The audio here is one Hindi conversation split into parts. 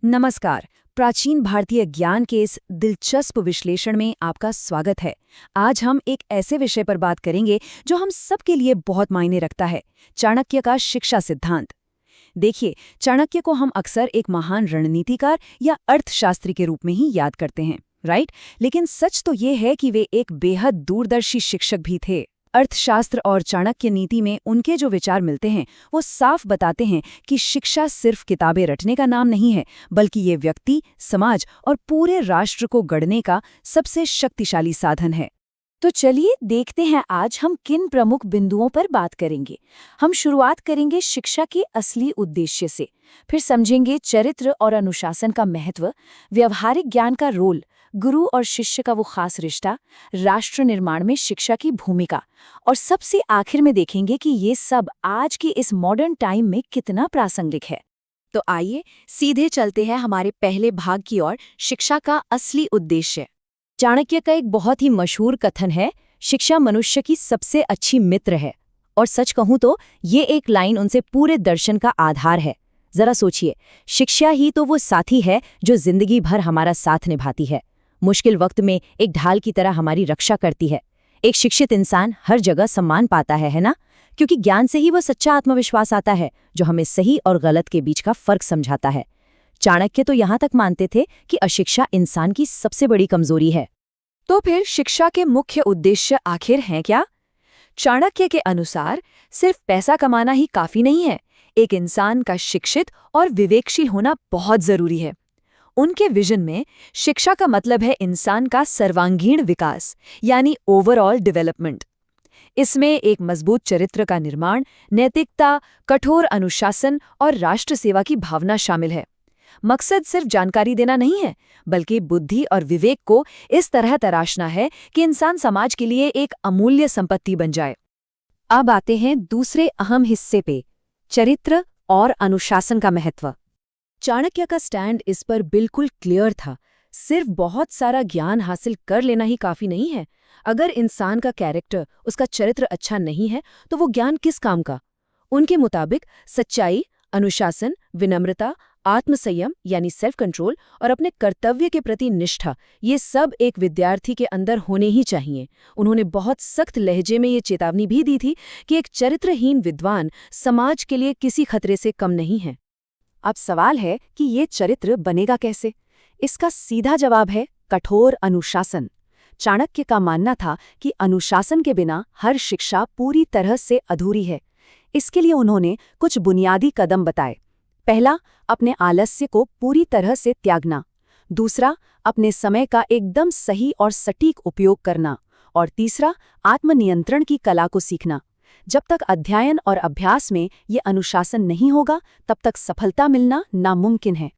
नमस्कार। प्राचीन भारतीय ज्ञान के इस दिलचस्प विश्लेषण में आपका स्वागत है। आज हम एक ऐसे विषय पर बात करेंगे जो हम सबके लिए बहुत मायने रखता है, चाणक्य का शिक्षा सिद्धांत। देखिए, चाणक्य को हम अक्सर एक महान रणनीतिकार या अर्थशास्त्री के रूप में ही याद करते हैं, राइट? लेकिन सच तो ये है कि वे एक बेहद दूरदर्शी शिक्षक भी थे। अर्थशास्त्र और चाणक्य नीति में उनके जो विचार मिलते हैं वो साफ बताते हैं कि शिक्षा सिर्फ किताबें रटने का नाम नहीं है, बल्कि ये व्यक्ति, समाज और पूरे राष्ट्र को गढ़ने का सबसे शक्तिशाली साधन है। तो चलिए देखते हैं आज हम किन प्रमुख बिंदुओं पर बात करेंगे। हम शुरुआत करेंगे शिक्षा के असली उद्देश्य से, फिर समझेंगे चरित्र और अनुशासन का महत्व, व्यवहारिक ज्ञान का रोल, गुरु और शिष्य का वो खास रिश्ता, राष्ट्र निर्माण में शिक्षा की भूमिका, और सबसे आखिर में देखेंगे कि ये सब आज के इस मॉडर्न टाइम में कितना प्रासंगिक है। तो आइए सीधे चलते हैं हमारे पहले भाग की ओर, शिक्षा का असली उद्देश्य। चाणक्य का एक बहुत ही मशहूर कथन है, शिक्षा मनुष्य की सबसे अच्छी मित्र है। और सच कहूं तो ये एक लाइन उनसे पूरे दर्शन का आधार है। जरा सोचिए, शिक्षा ही तो वो साथी है जो जिंदगी भर हमारा साथ निभाती है, मुश्किल वक्त में एक ढाल की तरह हमारी रक्षा करती है। एक शिक्षित इंसान हर जगह सम्मान पाता है ना? क्योंकि ज्ञान से ही वो सच्चा आत्मविश्वास आता है जो हमें सही और गलत के बीच का फर्क समझाता है। चाणक्य तो यहाँ तक मानते थे कि अशिक्षा इंसान की सबसे बड़ी कमजोरी है। तो फिर शिक्षा के मुख्य उद्देश्य आखिर हैं क्या? चाणक्य के अनुसार सिर्फ पैसा कमाना ही काफी नहीं है, एक इंसान का शिक्षित और विवेकशील होना बहुत जरूरी है। उनके विजन में शिक्षा का मतलब है इंसान का सर्वांगीण विकास, यानी ओवरऑल डेवलपमेंट। इसमें एक मजबूत चरित्र का निर्माण, नैतिकता, कठोर अनुशासन और राष्ट्र सेवा की भावना शामिल है। मकसद सिर्फ जानकारी देना नहीं है, बल्कि बुद्धि और विवेक को इस तरह तराशना है कि इंसान समाज के लिए एक अमूल्य संपत्ति बन जाए। अब आते हैं दूसरे अहम हिस्से पे, चरित्र और अनुशासन का महत्व। चाणक्य का स्टैंड इस पर बिल्कुल क्लियर था। सिर्फ बहुत सारा ज्ञान हासिल कर लेना ही काफी नहीं है। अगर इंसान का कैरेक्टर, उसका चरित्र अच्छा नहीं है तो वो ज्ञान किस काम का? उनके मुताबिक सच्चाई, अनुशासन, विनम्रता, आत्मसंयम यानी सेल्फ कंट्रोल और अपने कर्तव्य के प्रति निष्ठा, ये सब एक विद्यार्थी के अंदर होने ही चाहिए। उन्होंने बहुत सख्त लहजे में ये चेतावनी भी दी थी कि एक चरित्रहीन विद्वान समाज के लिए किसी खतरे से कम नहीं है। अब सवाल है कि ये चरित्र बनेगा कैसे? इसका सीधा जवाब है कठोर अनुशासन। चाणक्य का मानना था कि अनुशासन के बिना हर शिक्षा पूरी तरह से अधूरी है। इसके लिए उन्होंने कुछ बुनियादी कदम बताए। पहला, अपने आलस्य को पूरी तरह से त्यागना। दूसरा, अपने समय का एकदम सही और सटीक उपयोग करना। और तीसरा, आत्मनियंत्रण की कला को सीखना। जब तक अध्ययन और अभ्यास में ये अनुशासन नहीं होगा, तब तक सफलता मिलना नामुमकिन है।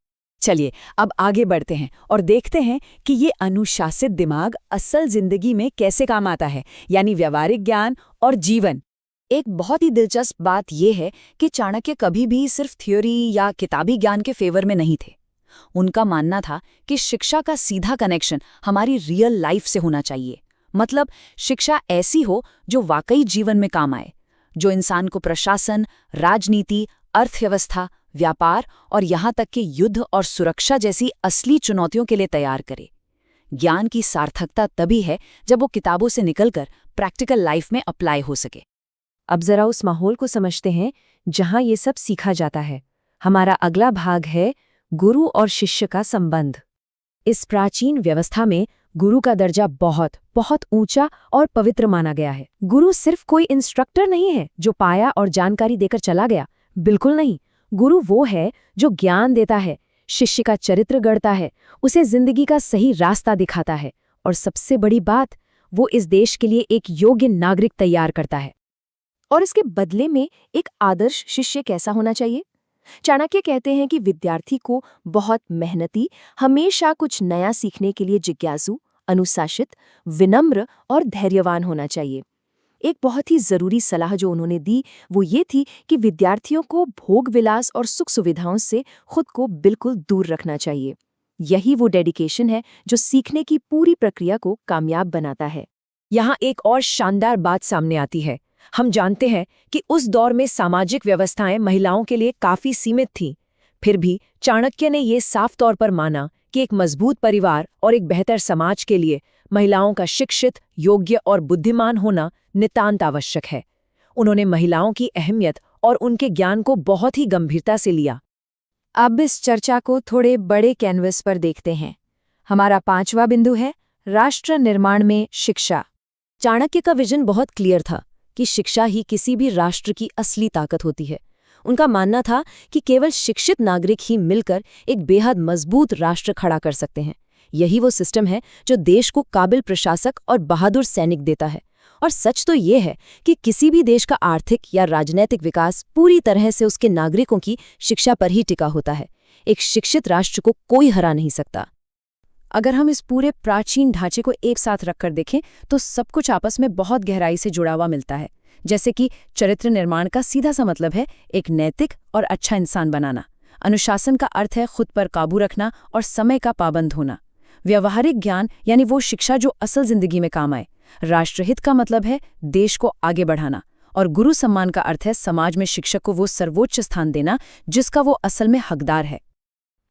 चलिए अब आगे बढ़ते हैं और देखते हैं कि ये अनुशासित दिमाग असल जिंदगी में कैसे काम आता है, यानी व्यवहारिक ज्ञान और जीवन। एक बहुत ही दिलचस्प बात यह है कि चाणक्य कभी भी सिर्फ थ्योरी या किताबी ज्ञान के फेवर में नहीं थे। उनका मानना था कि शिक्षा का सीधा कनेक्शन हमारी रियल लाइफ से होना चाहिए। मतलब शिक्षा ऐसी हो जो वाकई जीवन में काम आए, जो इंसान को प्रशासन, राजनीति, अर्थव्यवस्था, व्यापार और यहाँ तक कि युद्ध और सुरक्षा जैसी असली चुनौतियों के लिए तैयार करे। ज्ञान की सार्थकता तभी है जब वो किताबों से निकलकर प्रैक्टिकल लाइफ में अप्लाई हो सके। अब जरा उस माहौल को समझते हैं जहां ये सब सीखा जाता है। हमारा अगला भाग है गुरु और शिष्य का संबंध। इस प्राचीन व्यवस्था में गुरु का दर्जा बहुत बहुत ऊंचा और पवित्र माना गया है। गुरु सिर्फ कोई इंस्ट्रक्टर नहीं है जो पाया और जानकारी देकर चला गया, बिल्कुल नहीं। गुरु वो है जो ज्ञान देता है, शिष्य का चरित्र गढ़ता है, उसे जिंदगी का सही रास्ता दिखाता है और सबसे बड़ी बात, वो इस देश के लिए एक योग्य नागरिक तैयार करता है। और इसके बदले में एक आदर्श शिष्य कैसा होना चाहिए? चाणक्य कहते हैं कि विद्यार्थी को बहुत मेहनती, हमेशा कुछ नया सीखने के लिए जिज्ञासु, अनुशासित, विनम्र और धैर्यवान होना चाहिए। एक बहुत ही जरूरी सलाह जो उन्होंने दी वो ये थी कि विद्यार्थियों को भोग विलास और सुख सुविधाओं से खुद को बिल्कुल दूर रखना चाहिए। यही वो डेडिकेशन है जो सीखने की पूरी प्रक्रिया को कामयाब बनाता है। यहाँ एक और शानदार बात सामने आती है। हम जानते हैं कि उस दौर में सामाजिक व्यवस्थाएं महिलाओं के लिए काफी सीमित थीं। फिर भी चाणक्य ने ये साफ तौर पर माना कि एक मजबूत परिवार और एक बेहतर समाज के लिए महिलाओं का शिक्षित, योग्य और बुद्धिमान होना नितांत आवश्यक है। उन्होंने महिलाओं की अहमियत और उनके ज्ञान को बहुत ही गंभीरता से लिया। अब इस चर्चा को थोड़े बड़े कैनवस पर देखते हैं। हमारा 5वां बिंदु है राष्ट्र निर्माण में शिक्षा। चाणक्य का विजन बहुत क्लियर था कि शिक्षा ही किसी भी राष्ट्र की असली ताकत होती है। उनका मानना था कि केवल शिक्षित नागरिक ही मिलकर एक बेहद मजबूत राष्ट्र खड़ा कर सकते हैं। यही वो सिस्टम है जो देश को काबिल प्रशासक और बहादुर सैनिक देता है। और सच तो ये है कि किसी भी देश का आर्थिक या राजनीतिक विकास पूरी तरह से उसके नागरिकों की शिक्षा पर ही टिका होता है। एक शिक्षित राष्ट्र को कोई हरा नहीं सकता। अगर हम इस पूरे प्राचीन ढांचे को एक साथ रखकर देखें तो सब कुछ आपस में बहुत गहराई से जुड़ा हुआ मिलता है। जैसे कि चरित्र निर्माण का सीधा सा मतलब है एक नैतिक और अच्छा इंसान बनाना। अनुशासन का अर्थ है खुद पर काबू रखना और समय का पाबंद होना। व्यवहारिक ज्ञान यानी वो शिक्षा जो असल जिंदगी में काम आए। राष्ट्रहित का मतलब है देश को आगे बढ़ाना। और गुरु सम्मान का अर्थ है समाज में शिक्षक को वो सर्वोच्च स्थान देना जिसका वो असल में हकदार है।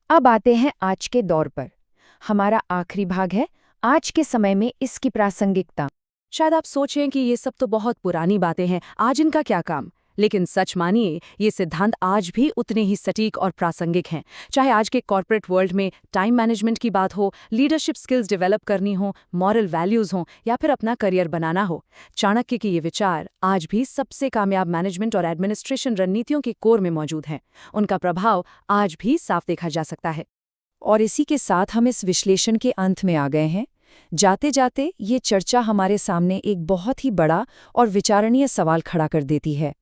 अब आते हैं आज के दौर पर। हमारा आखिरी भाग है आज के समय में इसकी प्रासंगिकता। शायद आप सोचें कि ये सब तो बहुत पुरानी बातें हैं, आज इनका क्या काम। लेकिन सच मानिए ये सिद्धांत आज भी उतने ही सटीक और प्रासंगिक हैं। चाहे आज के कॉर्पोरेट वर्ल्ड में टाइम मैनेजमेंट की बात हो, लीडरशिप स्किल्स डेवलप करनी हो, मॉरल वैल्यूज हों या फिर अपना करियर बनाना हो, चाणक्य के ये विचार आज भी सबसे कामयाब मैनेजमेंट और एडमिनिस्ट्रेशन रणनीतियों के कोर में मौजूद हैं। उनका प्रभाव आज भी साफ देखा जा सकता है। और इसी के साथ हम इस विश्लेषण के अंत में आ गए हैं। जाते जाते ये चर्चा हमारे सामने एक बहुत ही बड़ा और विचारणीय सवाल खड़ा कर देती है।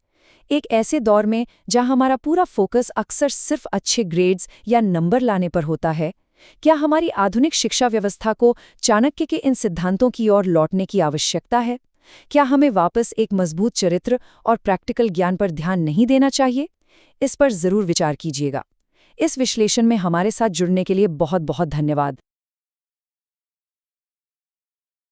एक ऐसे दौर में जहां हमारा पूरा फोकस अक्सर सिर्फ अच्छे ग्रेड्स या नंबर लाने पर होता है, क्या हमारी आधुनिक शिक्षा व्यवस्था को चाणक्य के इन सिद्धांतों की ओर लौटने की आवश्यकता है? क्या हमें वापस एक मजबूत चरित्र और प्रैक्टिकल ज्ञान पर ध्यान नहीं देना चाहिए? इस पर जरूर विचार कीजिएगा। इस विश्लेषण में हमारे साथ जुड़ने के लिए बहुत बहुत धन्यवाद।